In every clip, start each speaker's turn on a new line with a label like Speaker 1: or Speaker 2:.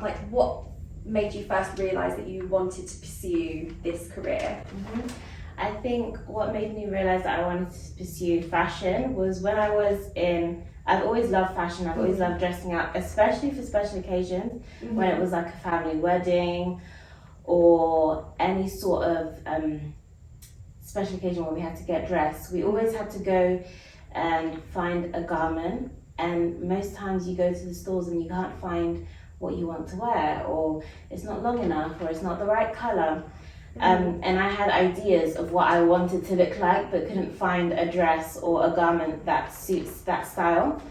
Speaker 1: like what made you first realise that you wanted to pursue this career?
Speaker 2: I think what made me realise that I wanted to pursue fashion was when I was I've always loved fashion, I've always loved dressing up, especially for special occasions, when it was like a family wedding or any sort of special occasion where we had to get dressed. We always had to go and find a garment, and most times you go to the stores and you can't find what you want to wear, or it's not long enough, or it's not the right colour. And I had ideas of what I wanted to look like, but couldn't find a dress or a garment that suits that style.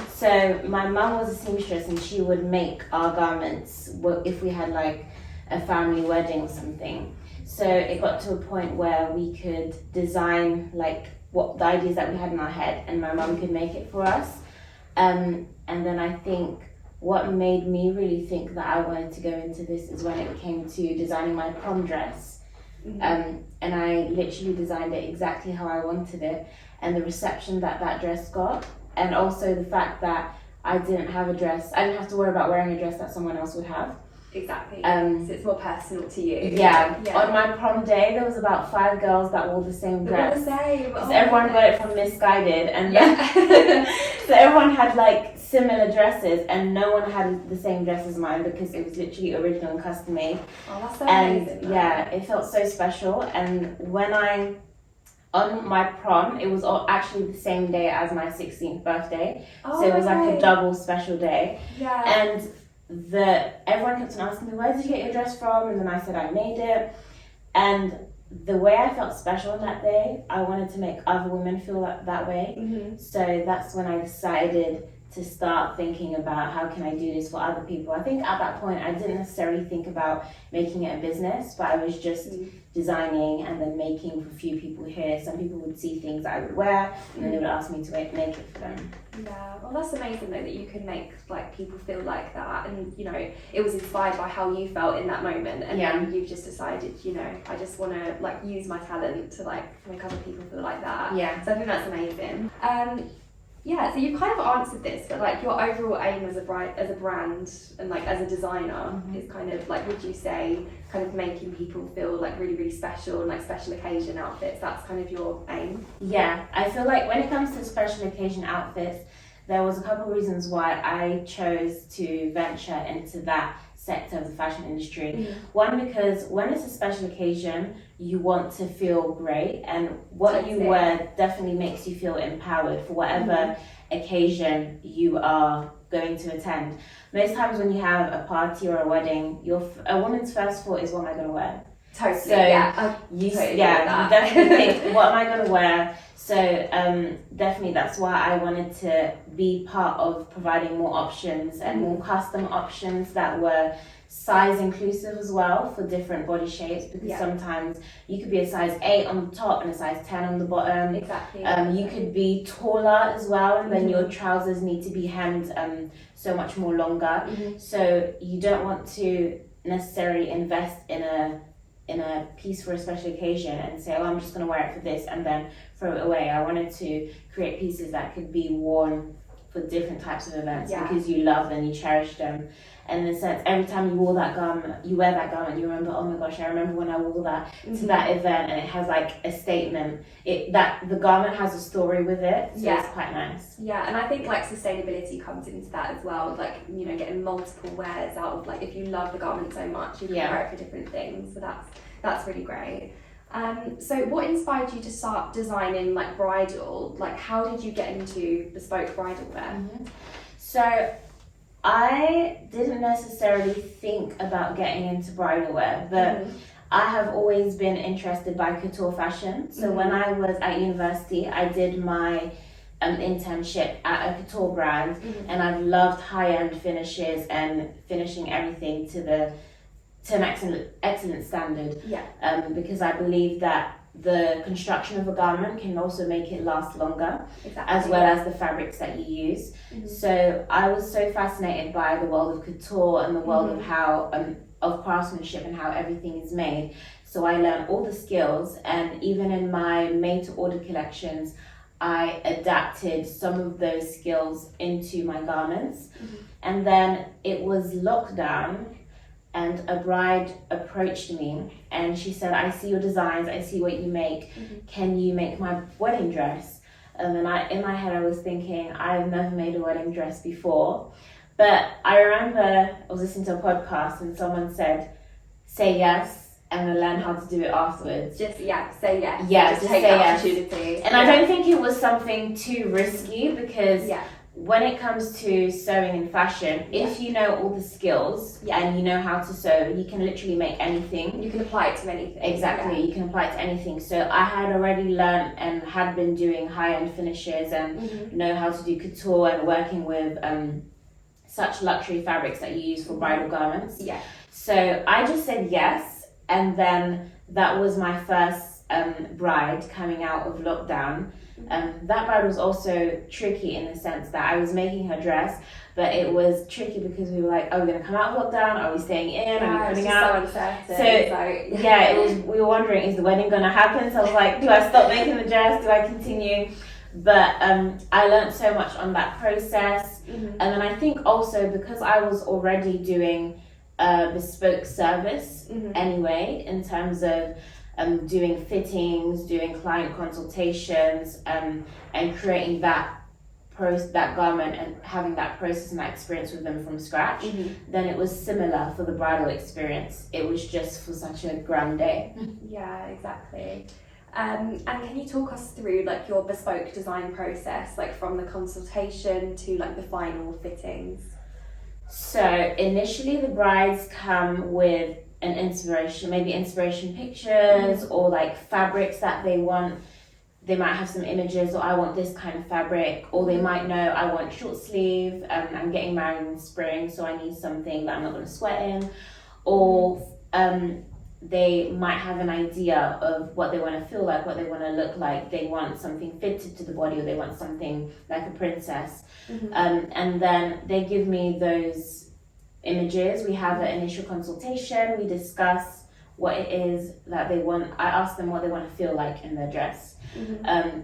Speaker 2: So my mum was a seamstress, and she would make our garments if we had like a family wedding or something. So it got to a point where we could design like what the ideas that we had in our head, and my mum could make it for us. And then I think what made me really think that I wanted to go into this is when it came to designing my prom dress. And I literally designed it exactly how I wanted it, and the reception that dress got, and also the fact that I didn't have to worry about wearing a dress that someone else would have.
Speaker 1: Exactly. So it's more personal to you.
Speaker 2: Yeah. On my prom day, there was about 5 girls that wore the same dress.
Speaker 1: All the same.
Speaker 2: Because everyone got it from Misguided, and so everyone had like similar dresses, and no one had the same dress as mine because it was literally original and custom made.
Speaker 1: Oh, that's so amazing.
Speaker 2: Yeah, it felt so special. And on my prom, it was actually the same day as my 16th birthday. So it was like a double special day.
Speaker 1: Yeah.
Speaker 2: And everyone kept on asking me, where did you get your dress from? And then I said I made it. And the way I felt special on that day, I wanted to make other women feel that way. So that's when I decided to start thinking about how can I do this for other people. I think at that point I didn't necessarily think about making it a business, but I was just designing and then making for a few people here. Some people would see things that I would wear, and then they would ask me to make it for them.
Speaker 1: Yeah, well that's amazing though that you can make like people feel like that, and you know it was inspired by how you felt in that moment, and then you've just decided, you know, I just want to like use my talent to like make other people feel like that.
Speaker 2: Yeah.
Speaker 1: So I think that's amazing. Yeah, so you've kind of answered this, but like your overall aim as a brand and like as a designer is kind of like, would you say kind of making people feel like really, really special and like special occasion outfits, that's kind of your aim?
Speaker 2: Yeah, I feel like when it comes to special occasion outfits, there was a couple of reasons why I chose to venture into that sector of the fashion industry. One, because when it's a special occasion, you want to feel great, and what you wear definitely makes you feel empowered for whatever occasion you are going to attend. Most times when you have a party or a wedding, a woman's first thought is, what am I going to wear?
Speaker 1: Totally.
Speaker 2: So you definitely think, what am I going to wear? So definitely that's why I wanted to be part of providing more options and more custom options that were size inclusive as well for different body shapes, because sometimes you could be a size 8 on the top and a size 10 on the bottom.
Speaker 1: Exactly.
Speaker 2: You could be taller as well, and then your trousers need to be hemmed so much more longer. So you don't want to necessarily invest in a piece for a special occasion and say, oh, I'm just going to wear it for this and then throw it away. I wanted to create pieces that could be worn for different types of events because you love them, you cherish them. And in a sense, every time you wear that garment, you remember, oh my gosh, I remember when I wore that to that event, and it has like a statement. That the garment has a story with it, so it's quite nice.
Speaker 1: Yeah, and I think like sustainability comes into that as well. Like, you know, getting multiple wears out of, like, if you love the garment so much, you can wear it for different things. So that's really great. So what inspired you to start designing like bridal? Like, how did you get into bespoke bridal wear?
Speaker 2: So I didn't necessarily think about getting into bridal wear, but I have always been interested by couture fashion. So when I was at university, I did my internship at a couture brand, and I've loved high-end finishes and finishing everything to an excellent standard. Because I believe that the construction of a garment can also make it last longer, as well as the fabrics that you use. So I was so fascinated by the world of couture and the world of how of craftsmanship and how everything is made. So I learned all the skills, and even in my made to order collections, I adapted some of those skills into my garments. And then it was lockdown, and a bride approached me and she said, I see your designs, I see what you make, can you make my wedding dress? And then in my head I was thinking, I've never made a wedding dress before. But I remember I was listening to a podcast and someone said, say yes and then learn how to do it afterwards.
Speaker 1: Just say yes.
Speaker 2: Yeah, just
Speaker 1: take
Speaker 2: say
Speaker 1: the
Speaker 2: yes.
Speaker 1: opportunity.
Speaker 2: And I don't think it was something too risky, because when it comes to sewing and fashion, if you know all the skills and you know how to sew, you can literally make anything.
Speaker 1: You can apply it to anything.
Speaker 2: Exactly, you can apply it to anything. So I had already learned and had been doing high-end finishes and know how to do couture and working with such luxury fabrics that you use for bridal garments.
Speaker 1: Yeah.
Speaker 2: So I just said yes. And then that was my first bride coming out of lockdown. That bride was also tricky in the sense that I was making her dress, but it was tricky because we were like, are we going to come out of lockdown? Are we staying in? Are we coming out?
Speaker 1: So uncertain.
Speaker 2: So it was. We were wondering, is the wedding going to happen? So I was like, do I stop making the dress? Do I continue? But I learned so much on that process. And then I think also because I was already doing bespoke service anyway, in terms of doing fittings, doing client consultations, and creating that garment and having that process and that experience with them from scratch, then it was similar for the bridal experience. It was just for such a grand day.
Speaker 1: Yeah, exactly. And can you talk us through like your bespoke design process, like from the consultation to like the final fittings?
Speaker 2: So initially the brides come with an inspiration pictures or like fabrics that they want. They might have some images, or I want this kind of fabric, or they might know I want short sleeve, I'm getting married in spring, so I need something that I'm not going to sweat in, or they might have an idea of what they want to feel like, what they want to look like. They want something fitted to the body, or they want something like a princess. And then they give me those images. We have an initial consultation. We discuss what it is that they want. I ask them what they want to feel like in their dress.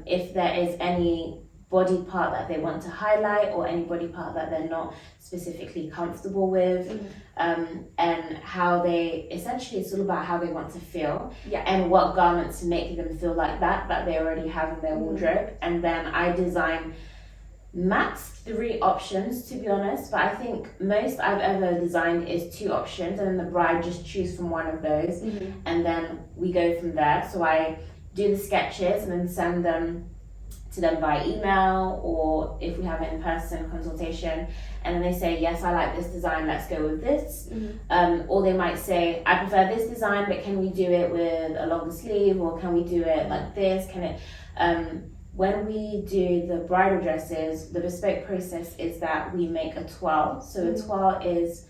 Speaker 2: If there is any body part that they want to highlight, or any body part that they're not specifically comfortable with, and how they, essentially it's all about how they want to feel, and what garments make them feel like that they already have in their wardrobe. And then I design max 3 options, to be honest, but I think most I've ever designed is 2 options, and then the bride just choose from one of those, and then we go from there. So I do the sketches and then send them to them by email, or if we have an in-person consultation, and then they say, yes, I like this design, let's go with this. Or they might say, I prefer this design, but can we do it with a longer sleeve, or can we do it like this? Can it when we do the bridal dresses, the bespoke process is that we make a toile. So a toile is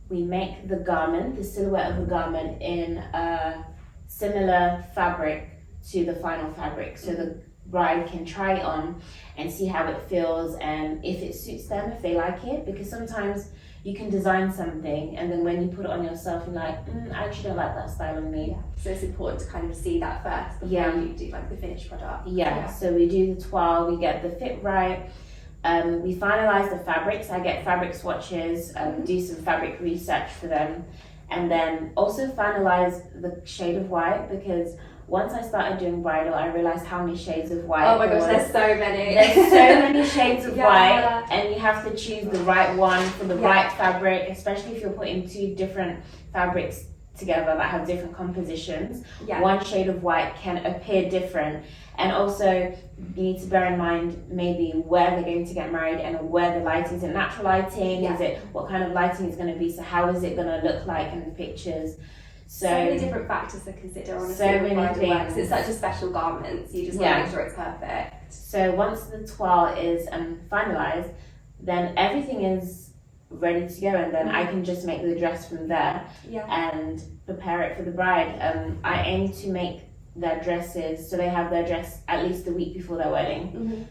Speaker 2: we make the garment, the silhouette of the garment, in a similar fabric to the final fabric, so the bride can try it on and see how it feels and if it suits them, if they like it. Because sometimes you can design something and then when you put it on yourself, you're like, I actually don't like that style on me.
Speaker 1: So it's important to kind of see that first before you do like the finished product.
Speaker 2: So we do the toile, we get the fit right, we finalize the fabrics. I get fabric swatches, do some fabric research for them, and then also finalize the shade of white, because once I started doing bridal, I realized how many shades of white.
Speaker 1: Oh my gosh, there's so many.
Speaker 2: There's so many shades of white, and you have to choose the right one for the right fabric, especially if you're putting 2 different fabrics together that have different compositions. One shade of white can appear different. And also, you need to bear in mind maybe where they're going to get married and where the lighting is. It natural lighting? Is it, what kind of lighting it's going to be? So how is it going to look like in the pictures?
Speaker 1: So many different factors to consider on a
Speaker 2: so many
Speaker 1: bridal wear,
Speaker 2: things.
Speaker 1: it's such a special garment, so you just want to make sure it's perfect.
Speaker 2: So once the toile is finalized, then everything is ready to go, and then I can just make the dress from there and prepare it for the bride. I aim to make their dresses, so they have their dress at least a week before their wedding,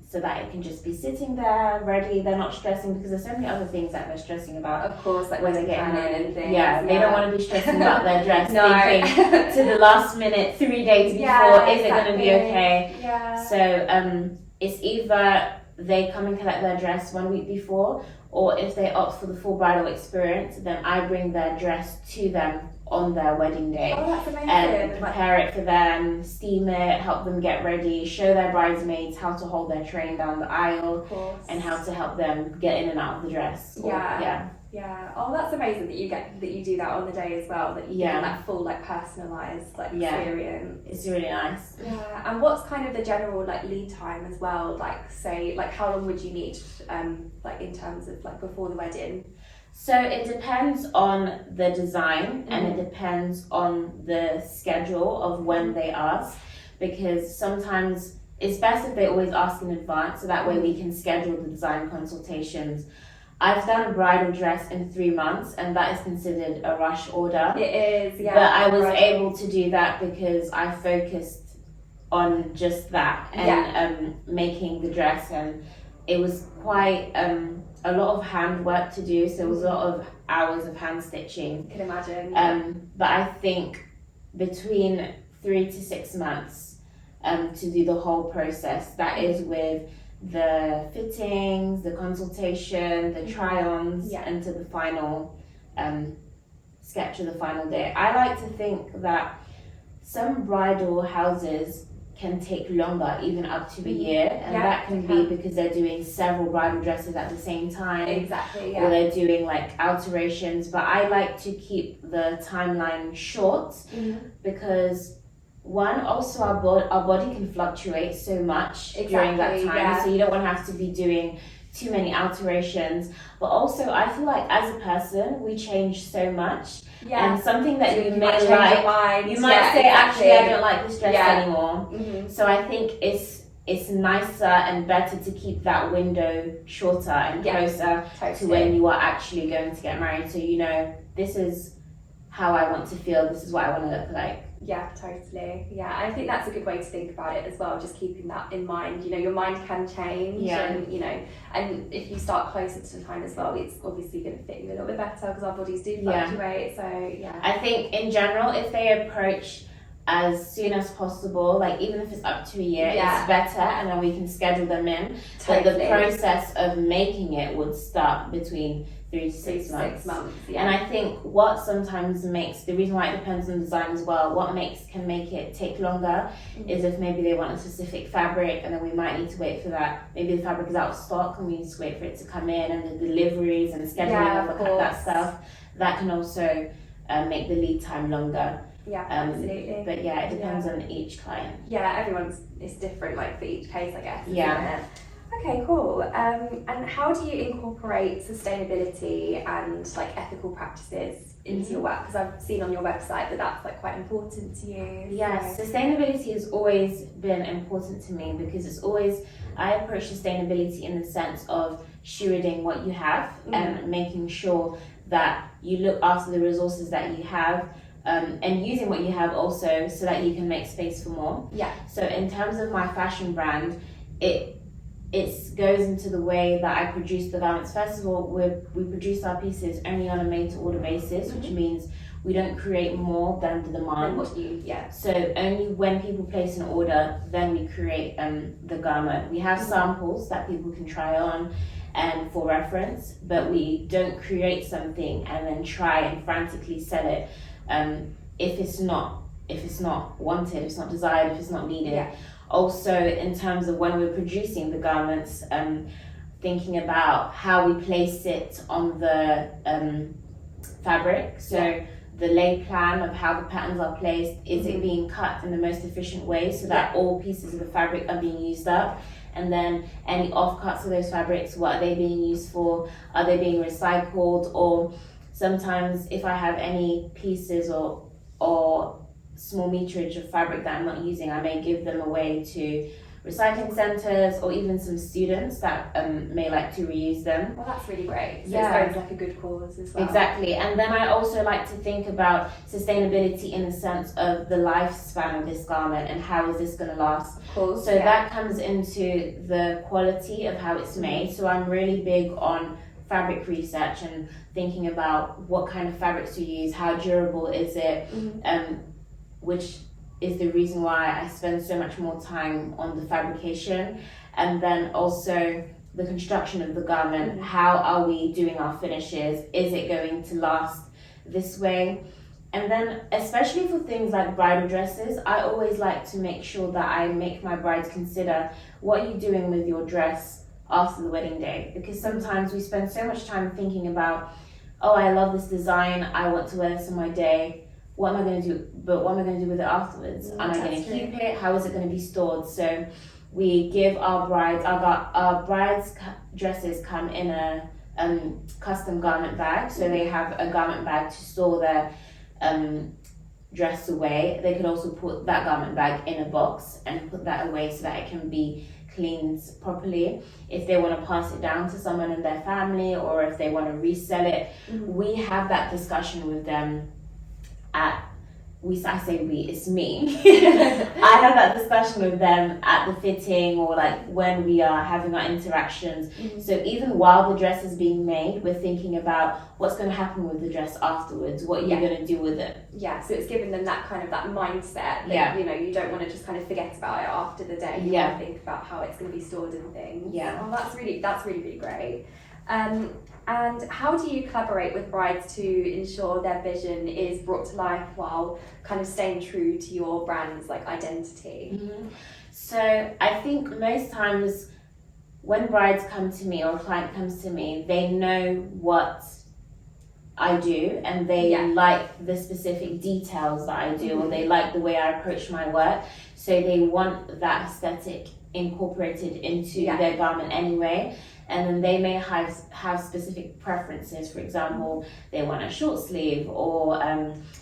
Speaker 2: so that it can just be sitting there ready. They're not stressing, because there's so many other things that they're stressing about.
Speaker 1: Of course, like
Speaker 2: when
Speaker 1: when
Speaker 2: they're getting married
Speaker 1: and things.
Speaker 2: Yeah, they don't want to be stressing about their dress,
Speaker 1: No.
Speaker 2: thinking to the last minute, 3 days before, is it going to be okay?
Speaker 1: Yeah.
Speaker 2: So it's either they come and collect their dress 1 week before, or if they opt for the full bridal experience, then I bring their dress to them on their wedding day.
Speaker 1: Oh, that's amazing.
Speaker 2: And prepare it for them, steam it, help them get ready, show their bridesmaids how to hold their train down the aisle, and how to help them get in and out of the dress.
Speaker 1: Yeah. Oh, that's amazing that you do that on the day as well. That you get that full like personalised experience.
Speaker 2: It's really nice.
Speaker 1: Yeah. And what's kind of the general like lead time as well? Like say like how long would you need like in terms of like before the wedding?
Speaker 2: So it depends on the design, and it depends on the schedule of when they ask, because sometimes it's best if they always ask in advance, so that way we can schedule the design consultations. I've done a bridal dress in 3 months, and that is considered a rush order.
Speaker 1: It is, yeah.
Speaker 2: But I was able to do that because I focused on just that and making the dress, and it was quite a lot of handwork to do, so it was a lot of hours of hand stitching.
Speaker 1: I can imagine.
Speaker 2: But I think between 3 to 6 months to do the whole process. That is with the fittings, the consultation, the try-ons, and to the final sketch of the final day. I like to think that some bridal houses can take longer, even up to a year, and that can be because they're doing several bridal dresses at the same time.
Speaker 1: Exactly,
Speaker 2: or they're doing like alterations. But I like to keep the timeline short because one, also our body can fluctuate so much during that time, so you don't want to have to be doing too many alterations. But also I feel like as a person we change so much, and something that you may like, you might say actually I don't like this dress anymore. So I think it's nicer and better to keep that window shorter and closer to when you are actually going to get married, so you know, this is how I want to feel, this is what I want to look like.
Speaker 1: Yeah, totally. Yeah, I think that's a good way to think about it as well, just keeping that in mind. You know, your mind can change, and you know, and if you start closer to the time as well, it's obviously going to fit you a little bit better because our bodies do fluctuate. So
Speaker 2: I think in general, if they approach as soon as possible, like even if it's up to a year, it's better, and then we can schedule them in. But the process of making it would start between 3 to 6 months. And I think what sometimes makes, the reason why it depends on design as well, what can make it take longer is if maybe they want a specific fabric, and then we might need to wait for that. Maybe the fabric is out of stock and we need to wait for it to come in, and the deliveries and the scheduling of that stuff, that can also make the lead time longer.
Speaker 1: Yeah, absolutely.
Speaker 2: But it depends on each client.
Speaker 1: Yeah, it's different, like for each case, I guess.
Speaker 2: Yeah.
Speaker 1: Okay, cool. And how do you incorporate sustainability and like ethical practices into your work? Because I've seen on your website that that's like quite important to you.
Speaker 2: Yes, sustainability has always been important to me because I approach sustainability in the sense of stewarding what you have and making sure that you look after the resources that you have. And using what you have also so that you can make space for more. Yeah. So in terms of my fashion brand, it goes into the way that I produce the garments. First of all, we produce our pieces only on a made-to-order basis, which means we don't create more than the demand. So only when people place an order, then we create the garment. We have samples that people can try on and for reference, but we don't create something and then try and frantically sell it if it's not wanted, if it's not desired, if it's not needed. Also, in terms of when we're producing the garments, thinking about how we place it on the fabric. So the lay plan of how the patterns are placed, is it being cut in the most efficient way so that all pieces of the fabric are being used up? And then any offcuts of those fabrics, what are they being used for? Are they being recycled? Or sometimes if I have any pieces or small meterage of fabric that I'm not using, I may give them away to recycling centres or even some students that may like to reuse them.
Speaker 1: Well, that's really great. So
Speaker 2: Yeah.
Speaker 1: it sounds like a good cause as well.
Speaker 2: Exactly. And then I also like to think about sustainability in the sense of the lifespan of this garment and how is this going to last.
Speaker 1: Of course.
Speaker 2: So that comes into the quality of how it's made. So I'm really big on fabric research and thinking about what kind of fabrics to use, how durable is it, which is the reason why I spend so much more time on the fabrication, and then also the construction of the garment. How are we doing our finishes? Is it going to last this way? And then especially for things like bridal dresses, I always like to make sure that I make my brides consider what are you doing with your dress after the wedding day, because sometimes we spend so much time thinking about, oh, I love this design, I want to wear this on my day. What am I going to do? But what am I going to do with it afterwards? Am I going to keep it? How is it going to be stored? So we give our brides, our brides' dresses come in a custom garment bag. So they have a garment bag to store their dress away. They could also put that garment bag in a box and put that away so that it can be cleaned properly. If they want to pass it down to someone in their family or if they want to resell it, we have that discussion with them I say we, it's me. I have that discussion with them at the fitting or like when we are having our interactions. So even while the dress is being made, we're thinking about what's going to happen with the dress afterwards. What are you going to do with it?
Speaker 1: Yeah, so it's giving them that kind of that mindset that you know, you don't want to just kind of forget about it after the day. You want to think about how it's going to be stored and things.
Speaker 2: Yeah.
Speaker 1: Oh, that's really great. And how do you collaborate with brides to ensure their vision is brought to life while kind of staying true to your brand's like identity?
Speaker 2: So I think most times when brides come to me or a client comes to me, they know what I do and they like the specific details that I do or they like the way I approach my work. So they want that aesthetic incorporated into their garment anyway. And then they may have specific preferences. For example, they want a short sleeve or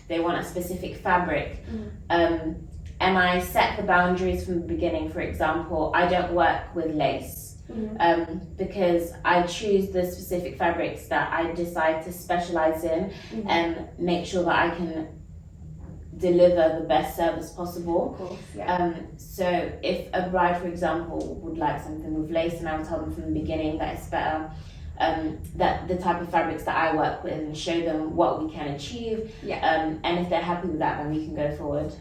Speaker 2: they want a specific fabric. And I set the boundaries from the beginning. For example, I don't work with lace because I choose the specific fabrics that I decide to specialize in and make sure that I can deliver the best service possible.
Speaker 1: Of course,
Speaker 2: so if a bride, for example, would like something with lace, and I would tell them from the beginning that it's better that the type of fabrics that I work with and show them what we can achieve. And if they're happy with that, then we can go forward.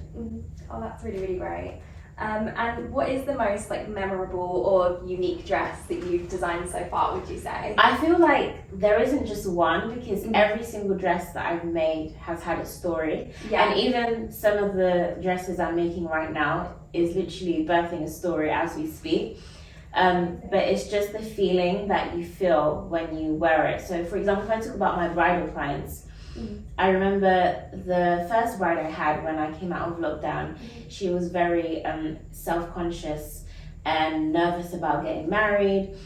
Speaker 1: Oh, that's really great. And what is the most like memorable or unique dress that you've designed so far, would you say?
Speaker 2: I feel like there isn't just one because every single dress that I've made has had a story. And even some of the dresses I'm making right now is literally birthing a story as we speak. But it's just the feeling that you feel when you wear it. So for example, if I talk about my bridal clients, I remember the first bride I had when I came out of lockdown, she was very self-conscious and nervous about getting married.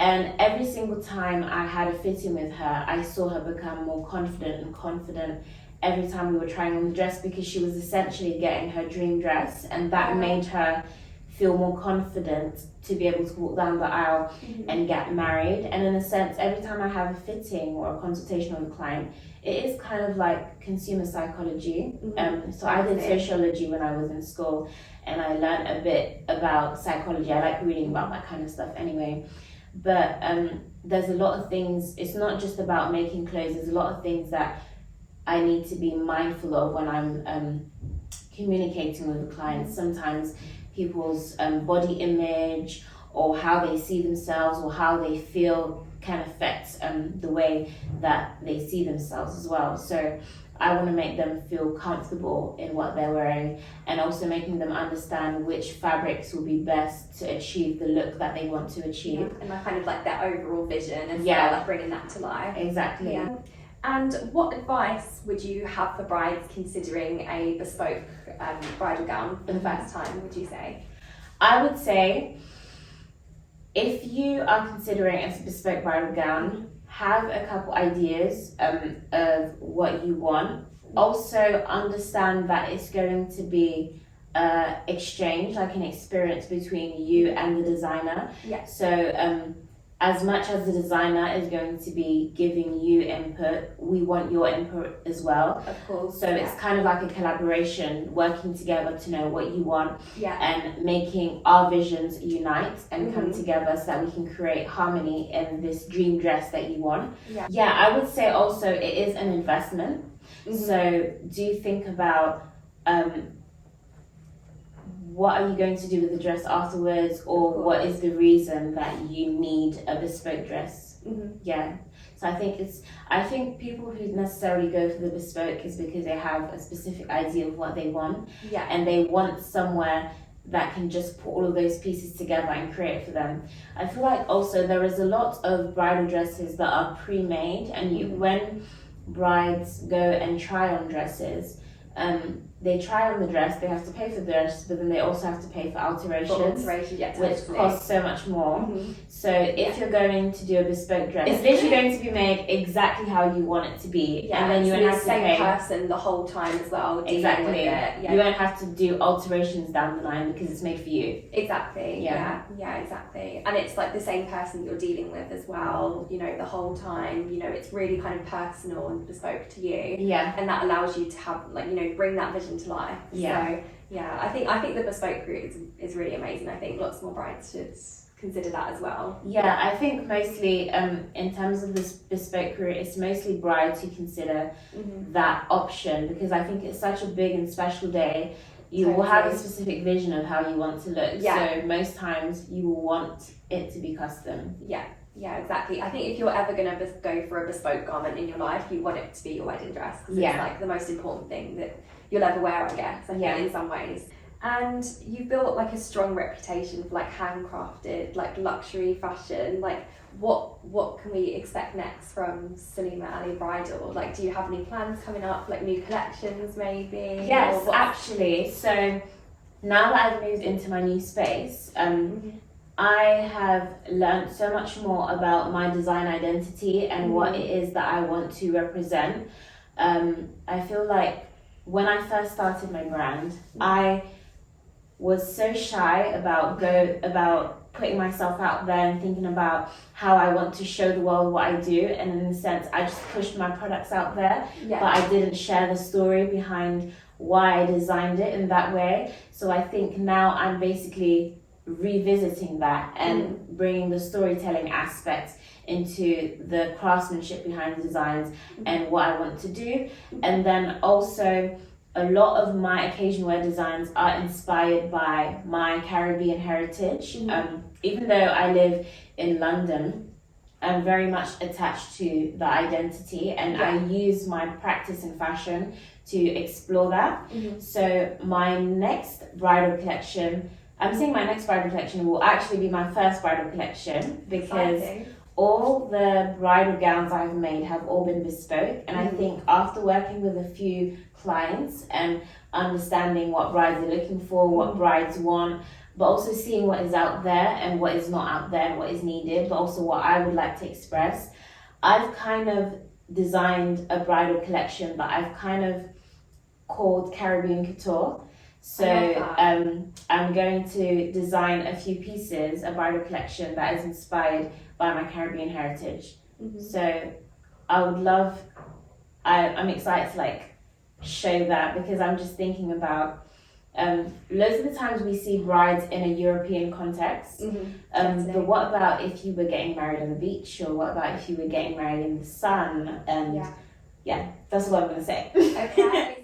Speaker 2: And every single time I had a fitting with her, I saw her become more confident every time we were trying on the dress because she was essentially getting her dream dress and that made her feel more confident to be able to walk down the aisle and get married. And in a sense, every time I have a fitting or a consultation with a client, it is kind of like consumer psychology. So I did sociology when I was in school and I learned a bit about psychology. I like reading about that kind of stuff anyway. But there's a lot of things, it's not just about making clothes, there's a lot of things that I need to be mindful of when I'm communicating with the clients. Sometimes people's body image or how they see themselves or how they feel can affect the way that they see themselves as well. So I want to make them feel comfortable in what they're wearing and also making them understand which fabrics will be best to achieve the look that they want to achieve.
Speaker 1: And kind of like their overall vision as well, like bringing that to life.
Speaker 2: Exactly.
Speaker 1: And what advice would you have for brides considering a bespoke bridal gown for the first time, would you say?
Speaker 2: I would say if you are considering a bespoke bridal gown, have a couple ideas of what you want. Also understand that it's going to be exchange, like an experience between you and the designer.
Speaker 1: Yeah.
Speaker 2: So as much as the designer is going to be giving you input, we want your input as well.
Speaker 1: Of course.
Speaker 2: So it's kind of like a collaboration, working together to know what you want, and making our visions unite and come together so that we can create harmony in this dream dress that you want. Yeah, I would say also it is an investment. So do think about what are you going to do with the dress afterwards, or what is the reason that you need a bespoke dress? Yeah. So I think people who necessarily go for the bespoke is because they have a specific idea of what they want, and they want somewhere that can just put all of those pieces together and create for them. I feel like also there is a lot of bridal dresses that are pre-made, and when brides go and try on dresses, they try on the dress, they have to pay for the dress, but then they also have to pay for alterations, which cost so much more. So if you're going to do a bespoke dress, it's literally going to be made exactly how you want it to be, and then you won't have to pay.
Speaker 1: The same person the whole time as well.
Speaker 2: Exactly. You won't have to do alterations down the line because it's made for you.
Speaker 1: Exactly. Yeah, exactly. And it's like the same person you're dealing with as well, you know, the whole time. You know, it's really kind of personal and bespoke to you.
Speaker 2: Yeah.
Speaker 1: And that allows you to have, like, you know, bring that vision to life. So I think the bespoke route is really amazing. I think lots more brides should consider that as well.
Speaker 2: Yeah, I think mostly in terms of this bespoke route, it's mostly brides who consider that option, because I think it's such a big and special day. You will have a specific vision of how you want to look. So most times you will want it to be custom.
Speaker 1: Yeah, exactly. I think if you're ever going to go for a bespoke garment in your life, you want it to be your wedding dress. Because it's like the most important thing that you'll ever wear, I guess, I think, in some ways. And you've built like a strong reputation for like handcrafted, like luxury fashion. Like what can we expect next from Salima Ali Bridal? Like, do you have any plans coming up, like new collections maybe?
Speaker 2: Yes, actually. So now that I've moved into my new space, I have learned so much more about my design identity and what it is that I want to represent. I feel like when I first started my brand, I was so shy about putting myself out there and thinking about how I want to show the world what I do, and in a sense I just pushed my products out there, but I didn't share the story behind why I designed it in that way. So I think now I'm basically revisiting that and bringing the storytelling aspect into the craftsmanship behind the designs and what I want to do. And then also a lot of my occasion wear designs are inspired by my Caribbean heritage. Even though I live in London, I'm very much attached to the identity, and I use my practice in fashion to explore that. So my next bridal collection, I'm saying my next bridal collection will actually be my first bridal collection, because all the bridal gowns I've made have all been bespoke. And I think after working with a few clients and understanding what brides are looking for, what brides want, but also seeing what is out there and what is not out there and what is needed, but also what I would like to express, I've kind of designed a bridal collection that I've kind of called Caribbean Couture. So I'm going to design a few pieces, a bridal collection that is inspired by my Caribbean heritage. So I'm excited to like show that, because I'm just thinking about loads of the times we see brides in a European context, but what about if you were getting married on the beach, or what about if you were getting married in the sun? And that's what I'm going to say.
Speaker 1: Okay.